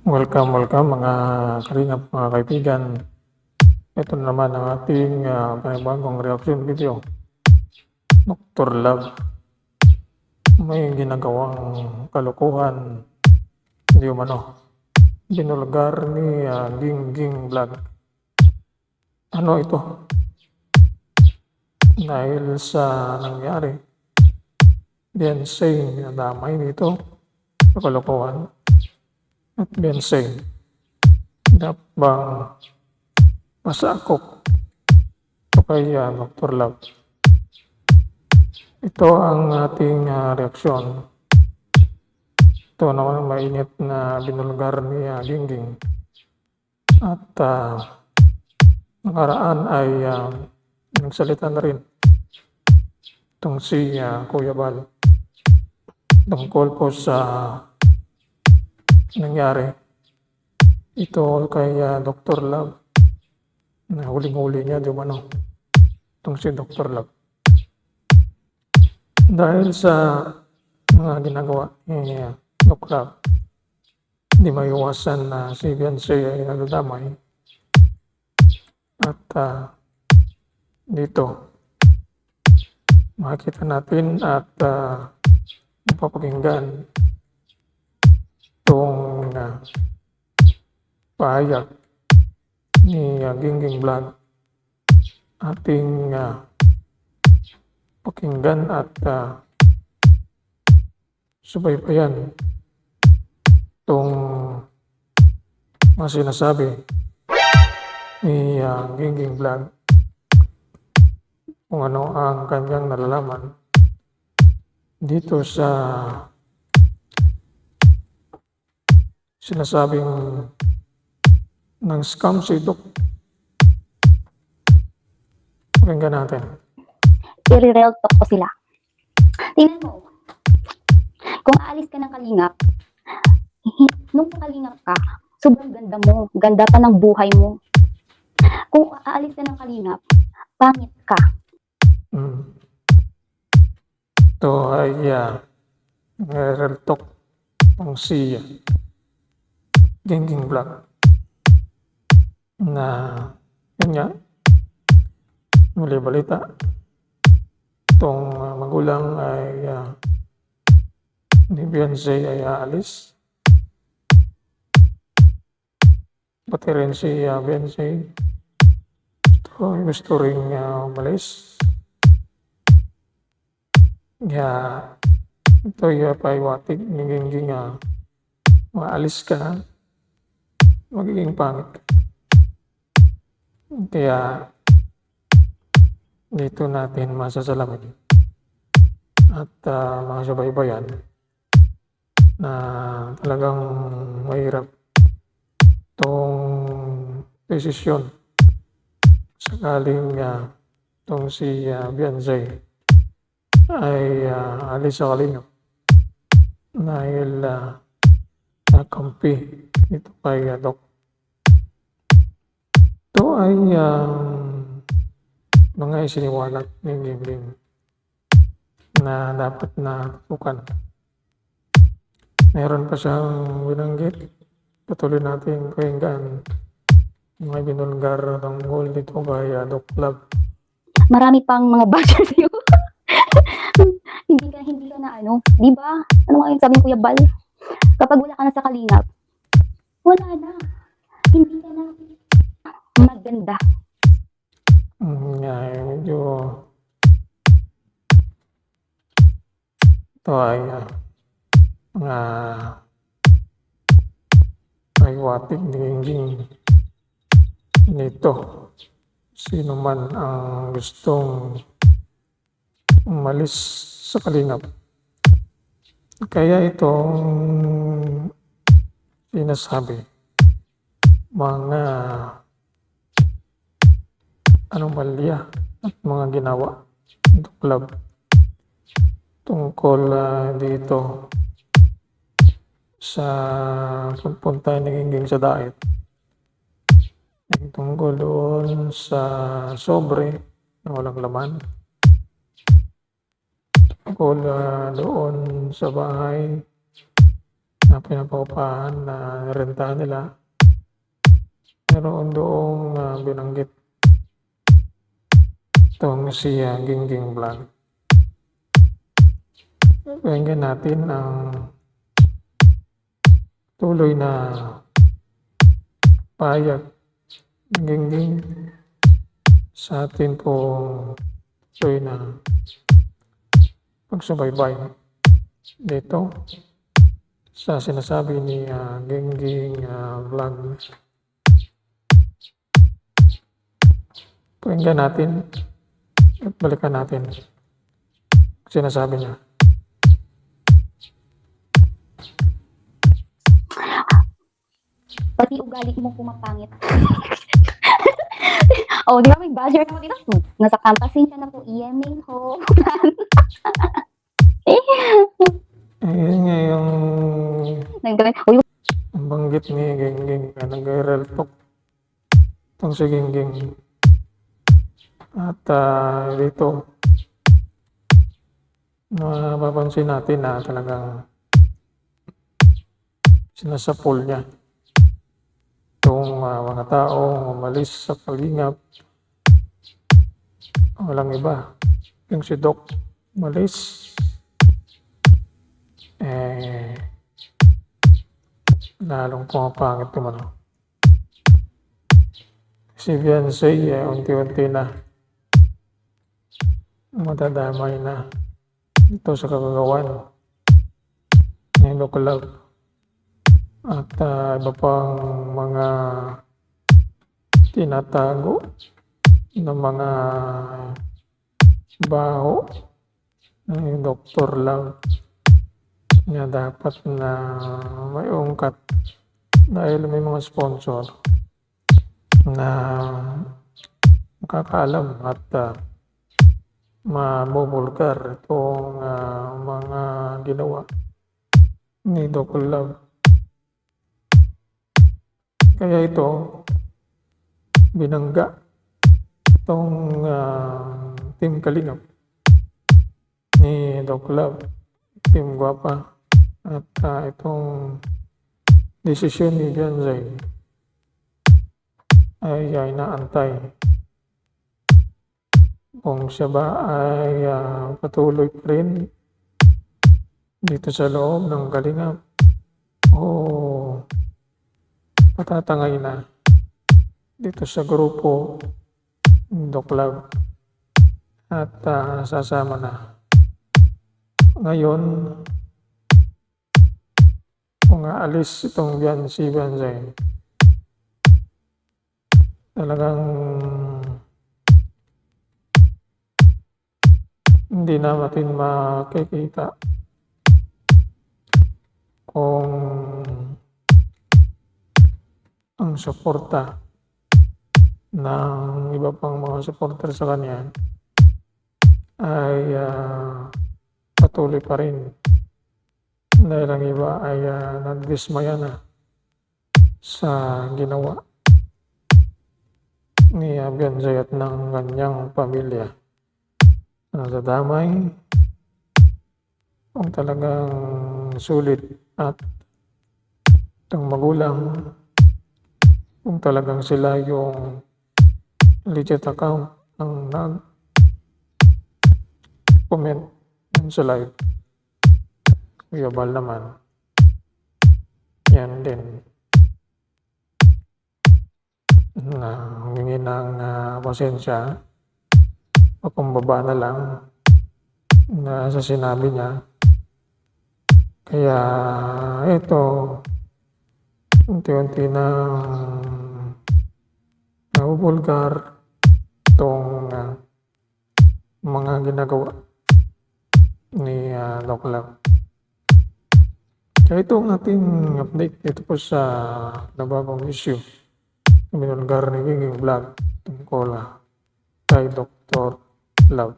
Welcome mga kalingap, mga kaibigan. Ito na naman ang ating panibagong reaction video. Dr. Love, may ginagawang kalukuhan, hindi umano. Binulgar ni Gingging Vlog. Ano ito? Dahil sa nangyari, Beyonce nadamay dito sa kalukuhan. At Beyonce, dapat bang masakop ito kay Dr. Love? Ito ang ating reaksyon. Ito naman mainit na binulgar ni Gingging. At nakaraan ay nagsalita na rin itong si Kuya Bal tungkol po sa nangyari ito kay Dr. Love. Na huling-huli niya, di umano, itong si Dr. Love. Dahil sa mga ginagawa ni Dr. Love, hindi maiwasan na si Beyonce ay nadadamay. At dito, makikita natin at mapapakinggan itong pahayag ni Gingging Vlog. Ating pakinggan at subaybayan itong mga sinasabi ni Gingging Vlog, kung ano ang kanyang nalalaman dito sa sinasabing ng scam si Doc. Pakinggan natin. I-real talk ko sila. Tingnan mo, kung aalis ka ng Kalingap, nung Kalingap ka, sobrang ganda mo, ganda pa ng buhay mo. Kung aalis ka ng Kalingap, pangit ka. Ito ay real talk ng si Gingging Vlog na yun nga, muli balita itong magulang ay ni Beyonce ay aalis, pati rin si Beyonce gusto rin umalis. Kaya ito ay paiwatig ni Gingging, maalis ka, magiging pangit. Kaya dito natin masasalamin at mga subaybayan na talagang mahirap itong desisyon sakaling itong si Beyonce ay alis sa Kalingap dahil nakampi ito kay Doc. Ito ay mga isiniwalat ni Gingging na dapat na tutukan. Meron pa siyang binanggit. Patuloy natin pakinggan mga binulgar tungkol dito kay Doc Love. Marami pang mga bashers sa'yo. hindi ka na ano, di ba? Ano nga yung sabi ni Kuya Bal? Kapag wala ka na sa Kalingap, wala na. Hindi ka na maganda. Medyo ito ay mga paiwatig ni Gingging nito. Sino man ang gustong umalis sa Kalingap. Kaya itong sinasabi, mga anomalya at mga ginawa ng club tungkol dito sa pagpunta ni Gingging sa diet, tungkol doon sa sobre na walang laman, tungkol doon sa bahay na pinapaupahan na rentahan nila. Meron doong binanggit itong si Gingging Vlog. Pakinggan natin ang tuloy na payag ng Gingging sa atin pong tuloy na pagsubaybay dito sa sinasabi ni Gingging Vlog. Pakinggan natin at balikan natin ang sinasabi niya. Pati ugali mo pumapangit. Oh, di ba may badger naman dito? Nasa campasin ka na po, email ho. Ayun nga yung Uy, ang banggit ni Gingging na nag-viral talk itong si Gingging. At dito mapapansin natin na talagang sinasapol niya itong mga taong umalis sa kalingap. Walang iba, yung si Doc umalis, lalong pumapangit naman. Si Beyonce unti-unti na matadamay na ito sa kagagawan ni Doc Love at iba pang mga tinatago ng mga baho ng Dr. Love na dapat na may ungkat dahil may mga sponsor na makakaalam at mabubulgar itong mga ginawa ni Dr. Love. Kaya ito binangga itong Team Kalingap ni Doc Love, Team Guapa, at itong desisyon ni Beyonce ay inaantay kung siya ba ay patuloy pa rin dito sa loob ng Kalingap o patatangay na dito sa grupo ng Doc Love at sasama na. Ngayon, kung aalis itong si Beyonce, talagang hindi natin makikita kung ang suporta ng iba pang mga supporter sa kanya ay patuloy pa rin dahil ang iba ay nagdismaya na sa ginawa ni Beyonce at ng kanyang pamilya. Nadadamay kung talagang sulit at itong magulang kung talagang sila yung legit account ang nag-comment sa live. Kuya Bal naman, yan din na humingi ng pasensya o kumbaba na lang na sa sinabi niya. Kaya ito unti-unti na nabubulgar itong mga ginagawa ni Doc Love. Kaya ito ang ating update dito po sa nababang issue na binulgar ni Gingging Vlog tungkol kay Dr. Love.